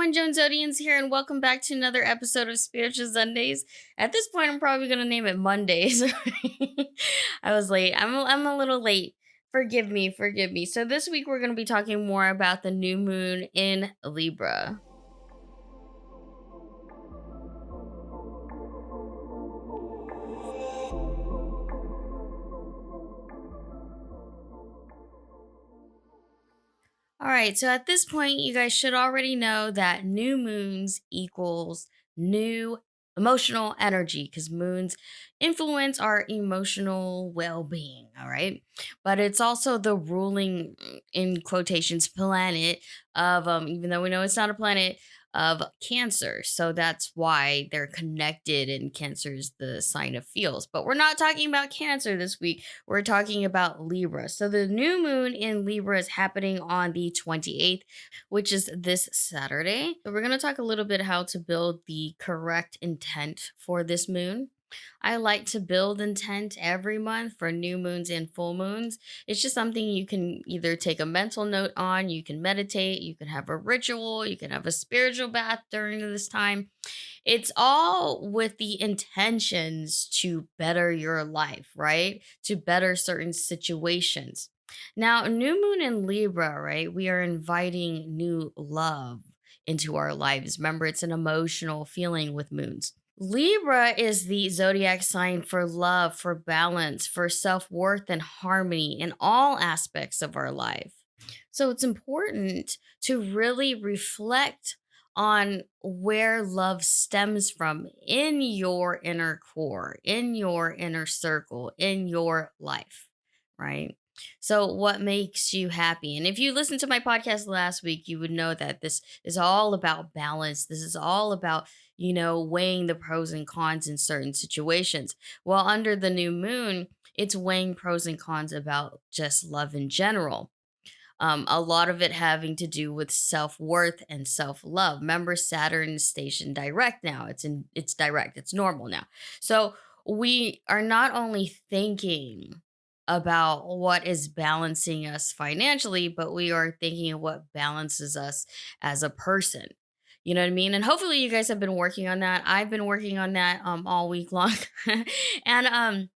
everyone, Joan Zodianz here, and welcome back to another episode of Spiritual Zundayz. At this point, I'm probably going to name it Mondays. I was late. I'm a little late. Forgive me, forgive me. So this week we're going to be talking more about the new moon in Libra. All right, so at this point, you guys should already know that new moons equals new emotional energy because moons influence our emotional well being. All right, but it's also the ruling, in quotations, planet of, even though we know it's not a planet, of Cancer. So that's why they're connected, and Cancer is the sign of feels. But we're not talking about Cancer this week. We're talking about Libra. So the new moon in Libra is happening on the 28th, which is this Saturday. So we're going to talk a little bit how to build the correct intent for this moon. I like to build intent every month for new moons and full moons. It's just something you can either take a mental note on, you can meditate, you can have a ritual, you can have a spiritual bath during this time. It's all with the intentions to better your life, right? To better certain situations. Now, new moon in Libra, right? We are inviting new love into our lives. Remember, it's an emotional feeling with moons. Libra is the zodiac sign for love, for balance, for self worth, and harmony in all aspects of our life. So it's important to really reflect on where love stems from in your inner core, in your inner circle, in your life, right? So, what makes you happy? And if you listened to my podcast last week, you would know that this is all about balance. This is all about, weighing the pros and cons in certain situations. Well, under the new moon, it's weighing pros and cons about just love in general. A lot of it having to do with self-worth and self-love. Remember, Saturn is stationed direct now. It's direct, it's normal now. So we are not only thinking about what is balancing us financially, but we are thinking of what balances us as a person. You know what I mean? And hopefully you guys have been working on that. I've been working on that all week long. and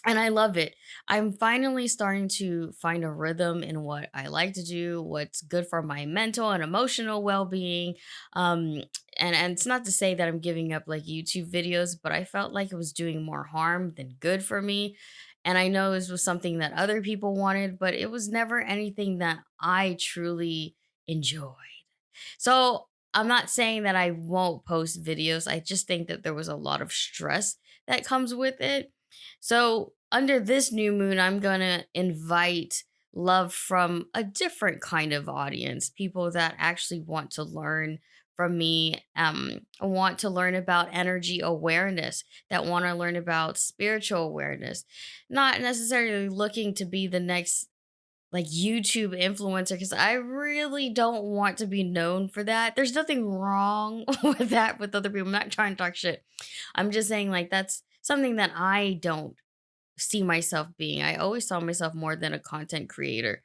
and I love it. I'm finally starting to find a rhythm in what I like to do, what's good for my mental and emotional well-being. Um and it's not to say that I'm giving up like YouTube videos, but I felt like it was doing more harm than good for me. And I know this was something that other people wanted, but it was never anything that I truly enjoyed. So I'm not saying that I won't post videos. I just think that there was a lot of stress that comes with it. So under this new moon, I'm going to invite love from a different kind of audience, people that actually want to learn from me, want to learn about energy awareness, that want to learn about spiritual awareness, not necessarily looking to be the next like YouTube influencer because I really don't want to be known for that. There's nothing wrong with that with other people. I'm not trying to talk shit. I'm just saying like that's something that I don't see myself being. I always saw myself more than a content creator.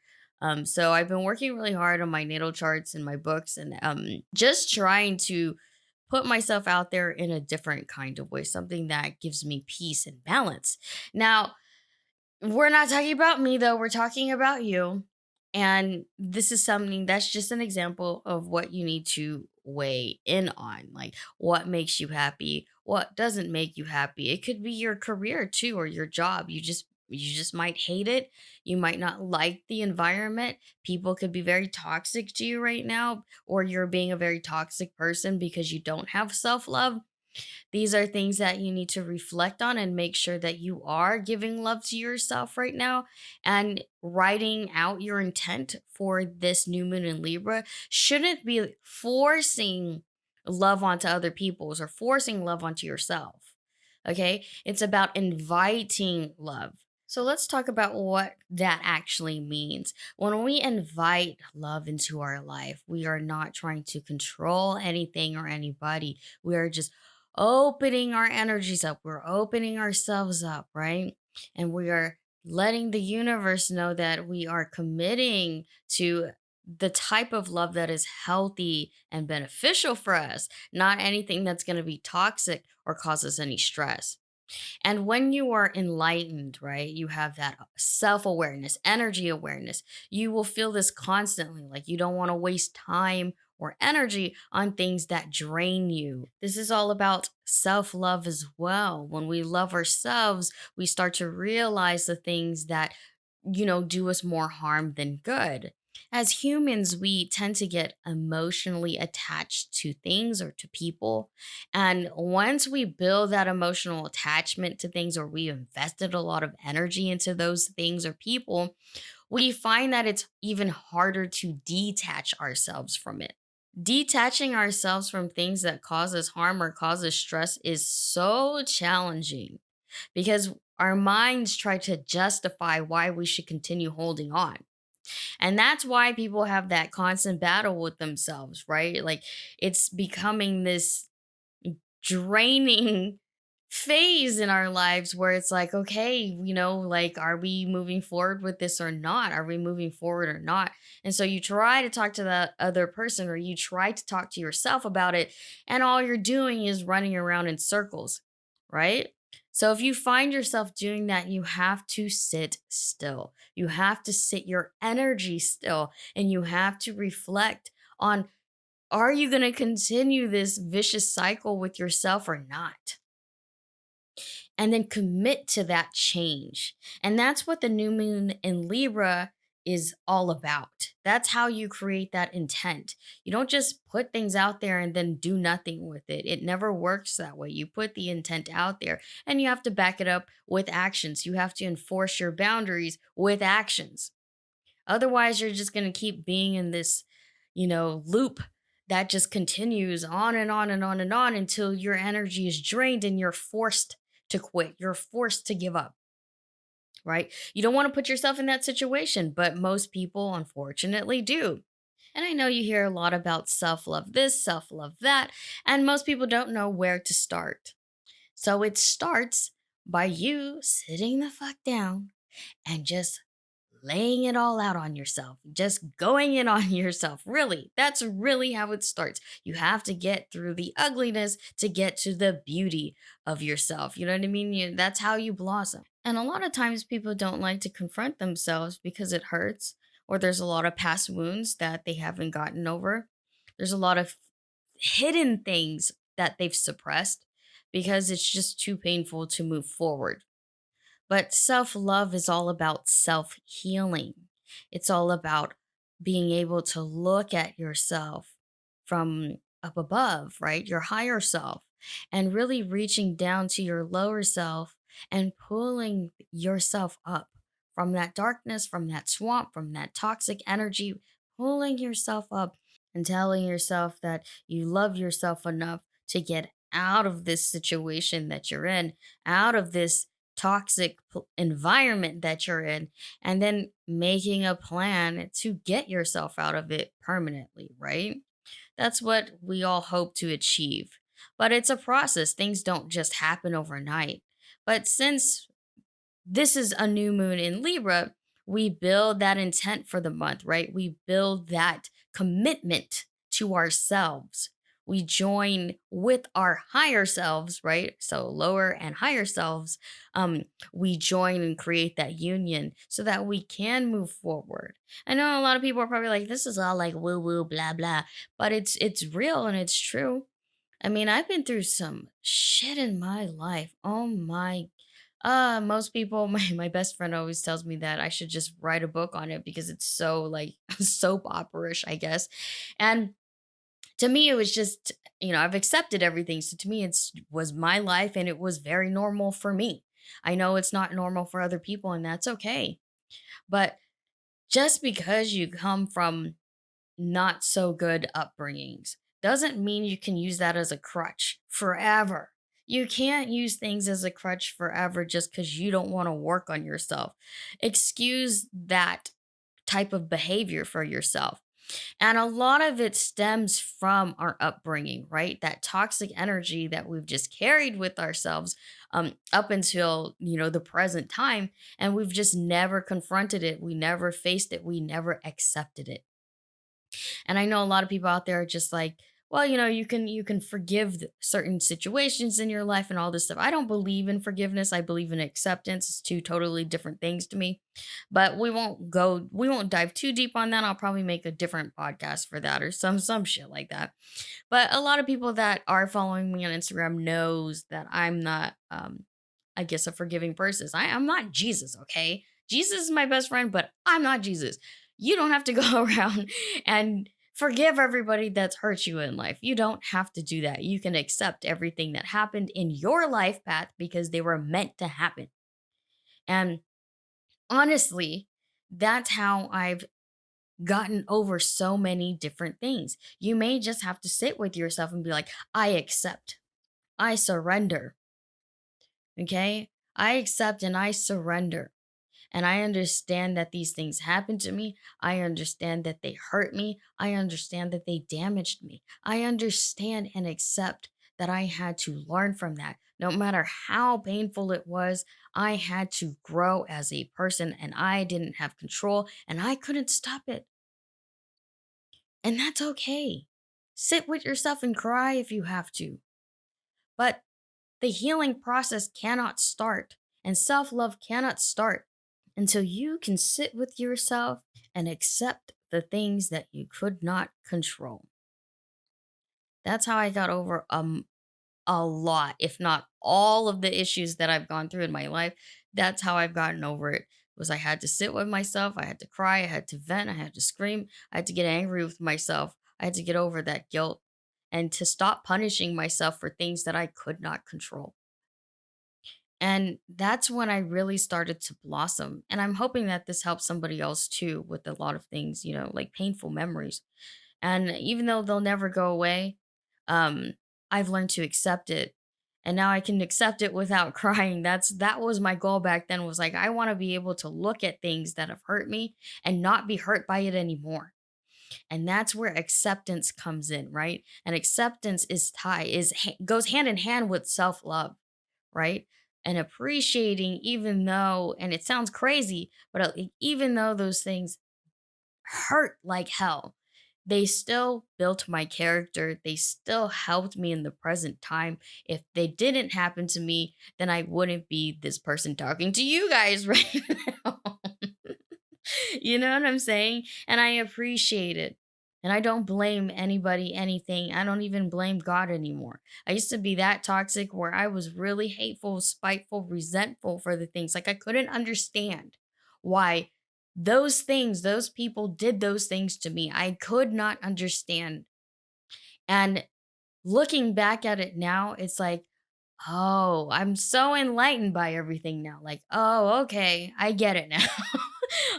So I've been working really hard on my natal charts and my books and just trying to put myself out there in a different kind of way, something that gives me peace and balance. Now, we're not talking about me though, we're talking about you. And this is something that's just an example of what you need to weigh in on. Like what makes you happy, what doesn't make you happy. It could be your career too or your job. You just might hate it. You might not like the environment. People could be very toxic to you right now, or you're being a very toxic person because you don't have self-love. These are things that you need to reflect on and make sure that you are giving love to yourself right now and writing out your intent for this new moon in Libra shouldn't be forcing love onto other people's or forcing love onto yourself. Okay? It's about inviting love. So let's talk about what that actually means. When we invite love into our life, we are not trying to control anything or anybody. We are just opening our energies up. We're opening ourselves up, right? And we are letting the universe know that we are committing to the type of love that is healthy and beneficial for us, not anything that's going to be toxic or cause us any stress. And when you are enlightened, right, you have that self awareness, energy awareness. You will feel this constantly. Like you don't want to waste time or energy on things that drain you. This is all about self love as well. When we love ourselves, we start to realize the things that, do us more harm than good. As humans, we tend to get emotionally attached to things or to people, and once we build that emotional attachment to things, or we invested a lot of energy into those things or people, we find that it's even harder to detach ourselves from it. Detaching ourselves from things that cause us harm or cause us stress is so challenging because our minds try to justify why we should continue holding on. And that's why people have that constant battle with themselves, right? Like it's becoming this draining phase in our lives where it's like, okay, like, are we moving forward with this or not? Are we moving forward or not? And so you try to talk to that other person, or you try to talk to yourself about it, and all you're doing is running around in circles, right? So if you find yourself doing that, you have to sit still. You have to sit your energy still, and you have to reflect on, are you going to continue this vicious cycle with yourself or not? And then commit to that change. And that's what the new moon in Libra is all about. That's how you create that intent. You don't just put things out there and then do nothing with it. It never works that way. You put the intent out there and you have to back it up with actions. You have to enforce your boundaries with actions. Otherwise, you're just going to keep being in this, loop that just continues on and on and on and on until your energy is drained and you're forced to quit. You're forced to give up, right? You don't want to put yourself in that situation, but most people unfortunately do. And I know you hear a lot about self love this, self love that, and most people don't know where to start. So it starts by you sitting the fuck down and just laying it all out on yourself, just going in on yourself. Really, that's really how it starts. You have to get through the ugliness to get to the beauty of yourself. You know what I mean? That's how you blossom. And a lot of times people don't like to confront themselves because it hurts, or there's a lot of past wounds that they haven't gotten over. There's a lot of hidden things that they've suppressed because it's just too painful to move forward. But self love is all about self healing. It's all about being able to look at yourself from up above, right? Your higher self, and really reaching down to your lower self and pulling yourself up from that darkness, from that swamp, from that toxic energy, pulling yourself up and telling yourself that you love yourself enough to get out of this situation that you're in, out of this toxic environment that you're in, and then making a plan to get yourself out of it permanently, right? That's what we all hope to achieve. But it's a process. Things don't just happen overnight. But since this is a new moon in Libra, we build that intent for the month, right? We build that commitment to ourselves. We join with our higher selves, right? So lower and higher selves. We join and create that union so that we can move forward. I know a lot of people are probably like, "This is all like woo woo blah blah," but it's real and it's true. I mean, I've been through some shit in my life. Oh my, most people, my best friend always tells me that I should just write a book on it because it's so like soap opera-ish, I guess. And to me, it was just, I've accepted everything. So to me, it's was my life and it was very normal for me. I know it's not normal for other people, and that's okay. But just because you come from not so good upbringings doesn't mean you can use that as a crutch forever. You can't use things as a crutch forever just because you don't want to work on yourself. Excuse that type of behavior for yourself. And a lot of it stems from our upbringing, right? That toxic energy that we've just carried with ourselves up until, the present time. And we've just never confronted it. We never faced it. We never accepted it. And I know a lot of people out there are just like, well, you can forgive certain situations in your life and all this stuff. I don't believe in forgiveness. I believe in acceptance. It's two totally different things to me. But we won't dive too deep on that. I'll probably make a different podcast for that or some shit like that. But a lot of people that are following me on Instagram knows that I'm not I guess a forgiving person. I'm not Jesus, okay? Jesus is my best friend, but I'm not Jesus. You don't have to go around and forgive everybody that's hurt you in life. You don't have to do that. You can accept everything that happened in your life path because they were meant to happen. And honestly, that's how I've gotten over so many different things. You may just have to sit with yourself and be like, I accept, I surrender. Okay. I accept and I surrender. And I understand that these things happened to me. I understand that they hurt me. I understand that they damaged me. I understand and accept that I had to learn from that. No matter how painful it was, I had to grow as a person and I didn't have control and I couldn't stop it. And that's okay. Sit with yourself and cry if you have to. But the healing process cannot start and self love cannot start until you can sit with yourself and accept the things that you could not control. That's how I got over a lot, if not all of the issues that I've gone through in my life. That's how I've gotten over it. Was I had to sit with myself, I had to cry, I had to vent, I had to scream, I had to get angry with myself. I had to get over that guilt and to stop punishing myself for things that I could not control. And that's when I really started to blossom. And I'm hoping that this helps somebody else too with a lot of things, like painful memories. And even though they'll never go away, um, I've learned to accept it. And now I can accept it without crying. That was my goal back then, was like I want to be able to look at things that have hurt me and not be hurt by it anymore. And that's where acceptance comes in, right? And acceptance goes hand in hand with self-love, right? And appreciating, even though, and it sounds crazy, but even though those things hurt like hell, they still built my character. They still helped me in the present time. If they didn't happen to me, then I wouldn't be this person talking to you guys right now. You know what I'm saying? And I appreciate it. And I don't blame anybody, anything. I don't even blame God anymore. I used to be that toxic where I was really hateful, spiteful, resentful for the things. Like I couldn't understand why those things, those people did those things to me. I could not understand. And looking back at it now, it's like, oh, I'm so enlightened by everything now. Like, oh, okay, I get it now.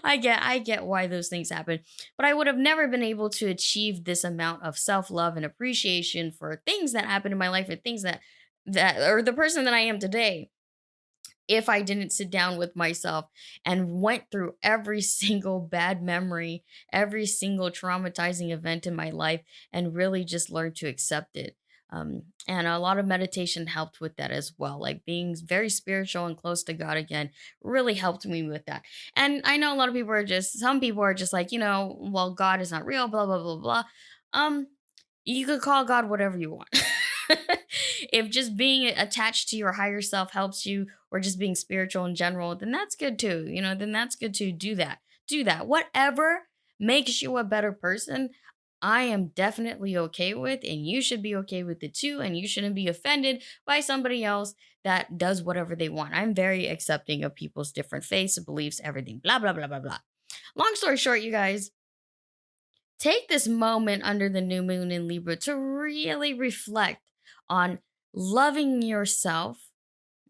I get why those things happen. But I would have never been able to achieve this amount of self-love and appreciation for things that happened in my life and things that or the person that I am today if I didn't sit down with myself and went through every single bad memory, every single traumatizing event in my life, and really just learned to accept it. And a lot of meditation helped with that as well. Like being very spiritual and close to God again really helped me with that. And I know a lot of people are some people are just like, well, God is not real, blah, blah, blah, blah. Um, you could call God whatever you want. If just being attached to your higher self helps you, or just being spiritual in general, then that's good too. Then that's good to do that. Do that. Whatever makes you a better person, I am definitely okay with, and you should be okay with it too. And you shouldn't be offended by somebody else that does whatever they want. I'm very accepting of people's different faiths, beliefs, everything, blah, blah, blah, blah, blah. Long story short, you guys, take this moment under the new moon in Libra to really reflect on loving yourself.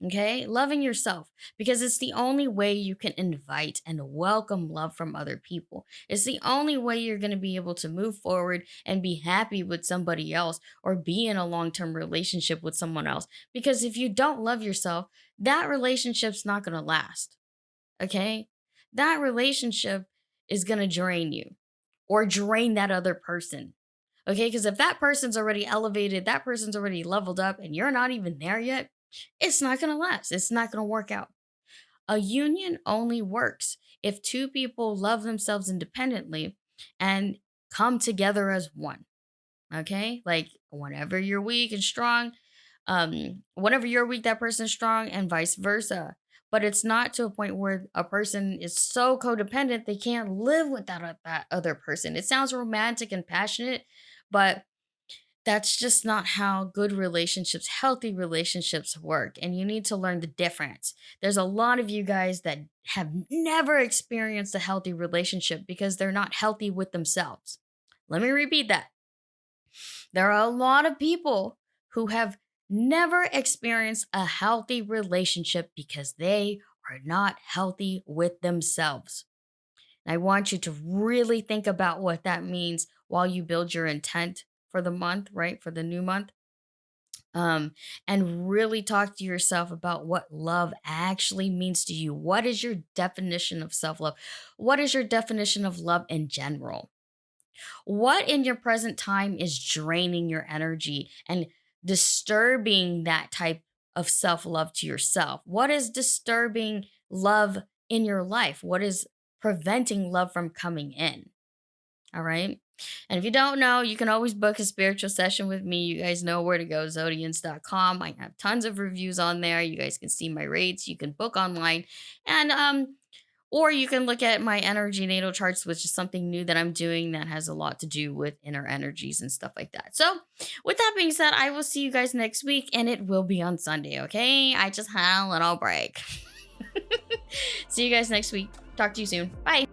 Okay, loving yourself, because it's the only way you can invite and welcome love from other people. It's the only way you're going to be able to move forward and be happy with somebody else or be in a long term relationship with someone else. Because if you don't love yourself, that relationship's not going to last. Okay, that relationship is going to drain you or drain that other person. Okay, because if that person's already elevated, that person's already leveled up, and you're not even there yet, it's not going to last. It's not going to work out. A union only works if two people love themselves independently and come together as one. Okay? Like whenever you're weak and strong, whenever you're weak, that person's strong, and vice versa. But it's not to a point where a person is so codependent they can't live without that other person. It sounds romantic and passionate, but that's just not how good relationships, healthy relationships work. And you need to learn the difference. There's a lot of you guys that have never experienced a healthy relationship because they're not healthy with themselves. Let me repeat that. There are a lot of people who have never experienced a healthy relationship because they are not healthy with themselves. And I want you to really think about what that means while you build your intent for the month, right? For the new month. Um, and really talk to yourself about what love actually means to you. What is your definition of self love? What is your definition of love in general? What in your present time is draining your energy and disturbing that type of self love to yourself? What is disturbing love in your life? What is preventing love from coming in? All right. And if you don't know, you can always book a spiritual session with me. You guys know where to go, zodianz.com. I have tons of reviews on there. You guys can see my rates. You can book online. And or you can look at my energy natal charts, which is something new that I'm doing that has a lot to do with inner energies and stuff like that. So, with that being said, I will see you guys next week, and it will be on Sunday, okay? I just had a little break. See you guys next week. Talk to you soon. Bye.